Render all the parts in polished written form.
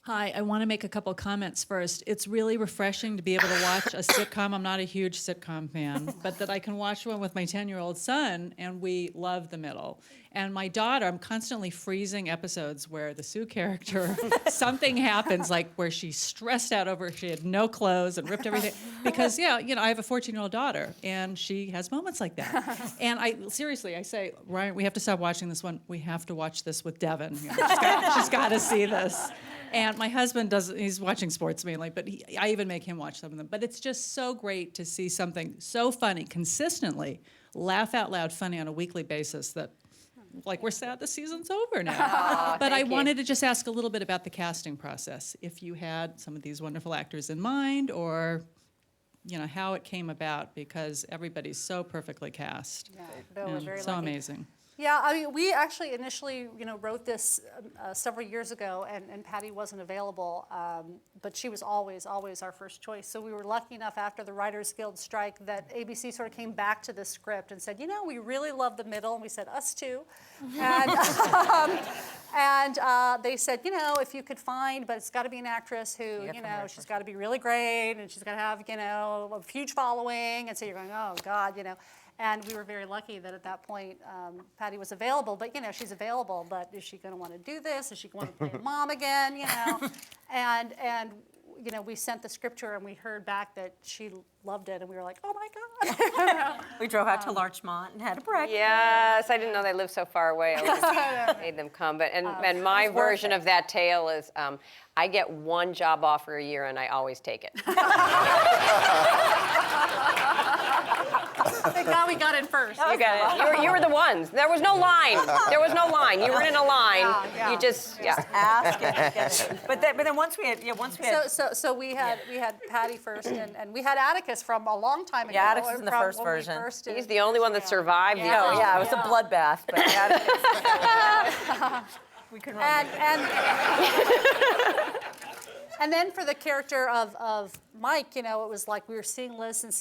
Hi, I want to make a couple comments first. It's really refreshing to be able to watch a sitcom. I'm not a huge sitcom fan, but that I can watch one with my 10-year-old son, and we love the middle. And my daughter, I'm constantly freezing episodes where the Sue character, something happens, like where she's stressed out over she had no clothes and ripped everything. Because, I have a 14-year-old daughter, and she has moments like that. And I say, Ryan, we have to stop watching this one. We have to watch this with Devin. She's got to see this. And my husband he's watching sports mainly, but I even make him watch some of them. But it's just so great to see something so funny, consistently, laugh out loud funny on a weekly basis that, we're sad the season's over now. But I wanted to just ask a little bit about the casting process. If you had some of these wonderful actors in mind, or, how it came about, because everybody's so perfectly cast. Yeah, Bill was very so lucky. Amazing. Yeah, I mean, we actually initially, wrote this several years ago, and Patty wasn't available, but she was always our first choice. So we were lucky enough after the Writers Guild strike that ABC sort of came back to the script and said, we really love the middle, and we said, us too. And they said, if you could find, but it's got to be an actress who, she's got to be really great, and she's got to have, a huge following, and so you're going, oh God, And we were very lucky that at that point, Patty was available. But, she's available. But is she going to want to do this? Is she going to play a mom again? And we sent the script to her, and we heard back that she loved it. And we were like, oh, my God. We drove out to Larchmont and had a breakfast. Yes, I didn't know they lived so far away. I made them come. But and my version of that tale is I get one job offer a year, and I always take it. Thank God we got in first. You got it. You were the ones. There was no line. There was no line. You were in a line. Yeah. You just Ask and get it. But then once we had So we had Patty first, and we had Atticus from a long time ago. Yeah, Atticus was in the first version. He's the only one that survived. it was a bloodbath. But Atticus, we couldn't And then for the character of Mike, it was like we were seeing lists, and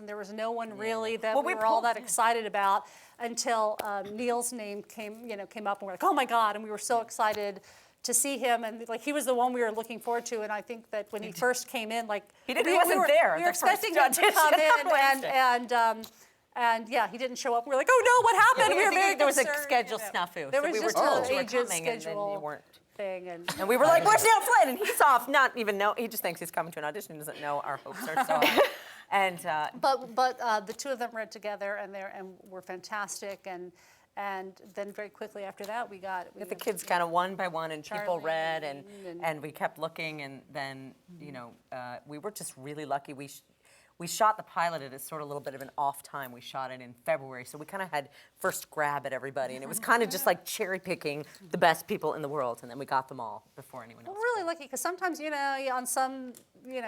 there was no one really that we were all that excited about until Neil's name came up, and we're like, oh my God, and we were so excited to see him, and he was the one we were looking forward to, and I think that when he first came in, he wasn't there. We were expecting him to come in, and he didn't show up. We were like, oh no, what happened? We were very There was a concerned, schedule snafu. There so was we just were an agent coming, and then schedule you weren't. thing, and we were like, where's Neil Flynn? And he's off, not even know. He just thinks he's coming to an audition. He doesn't know our hopes are so high. And but the two of them read together, and were fantastic, and then very quickly after that we got the kids kind of one by one, and people Charlie read, and we kept looking, and then we were just really lucky. We shot the pilot at a sort of little bit of an off time. We shot it in February, so we kind of had first grab at everybody, and it was kind of just like cherry picking the best people in the world, and then we got them all before anyone else. We're really lucky because sometimes on some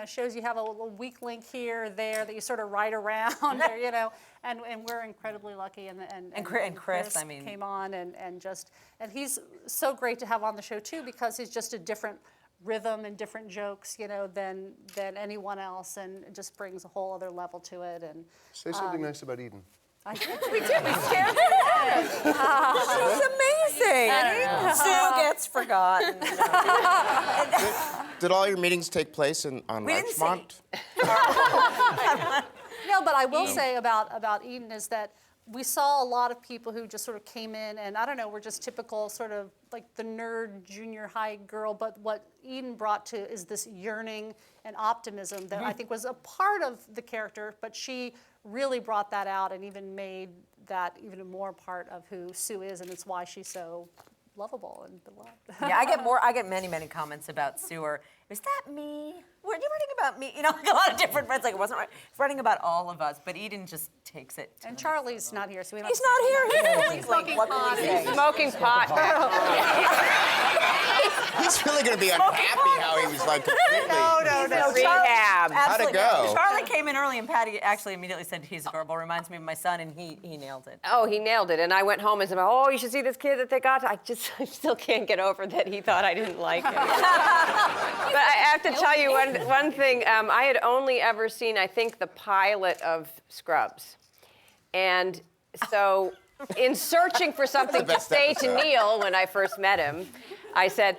shows you have a little weak link here or there that you sort of ride around, or, and we're incredibly lucky, and Chris, came on and he's so great to have on the show too, because he's just a different rhythm and different jokes, than anyone else, and it just brings a whole other level to it. And say something nice about Eden. I think We did. We shared it. She's amazing. Sue gets forgotten. Did all your meetings take place on Larchmont? No, but I will say about Eden is that we saw a lot of people who just sort of came in, and I don't know, we're just typical sort of like the nerd junior high girl, but what Eden brought to is this yearning and optimism that I think was a part of the character, but she really brought that out and even made that even more part of who Sue is, and it's why she's so lovable and beloved. Yeah, I get many comments about Sue, or is that me? Were you writing about me? Like a lot of different friends, like it wasn't right. It's writing about all of us, but Eden just takes it. And Charlie's not here, so we don't He's not here either. He's smoking pot. smoking pot. He's really going to be unhappy how he was like completely. No, Rehab. How'd it go? Charlie came in early, and Patty actually immediately said he's adorable. Reminds me of my son, and he nailed it. Oh, he nailed it. And I went home and said, oh, you should see this kid that they got. I still can't get over that he thought I didn't like him. But I have to tell you one thing. I had only ever seen, I think, the pilot of Scrubs. And so in searching for something to say to Neil when I first met him, I said,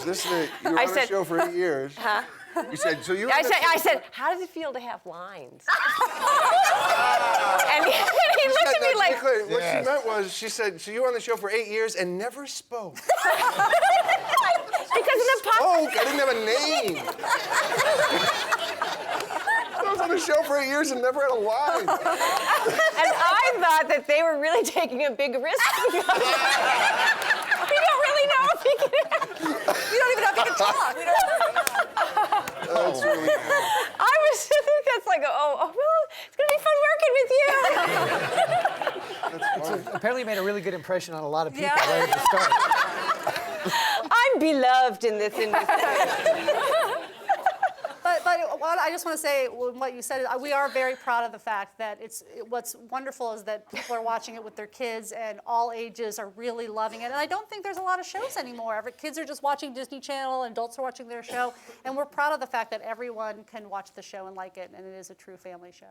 This is you were I on the said- show for 8 years. Huh? You said, so you were I on the said, show I for- said, how does it feel to have lines? And he looked at me No, like, to be clear, what Yes. she meant was, she said, so you were on the show for 8 years and never spoke. because of the pop. Oh, I didn't have a name. I was on the show for 8 years and never had a line. And I thought that they were really taking a big risk. We don't really know if he can. We don't even know if you can talk. We don't know. That's really I think that's like, well, it's gonna be fun working with you. Apparently made a really good impression on a lot of people Yeah. right at the start. I'm beloved in this industry. But what I just want to say, what you said, is we are very proud of the fact that what's wonderful is that people are watching it with their kids and all ages are really loving it. And I don't think there's a lot of shows anymore. Kids are just watching Disney Channel, and adults are watching their show. And we're proud of the fact that everyone can watch the show and like it, and it is a true family show.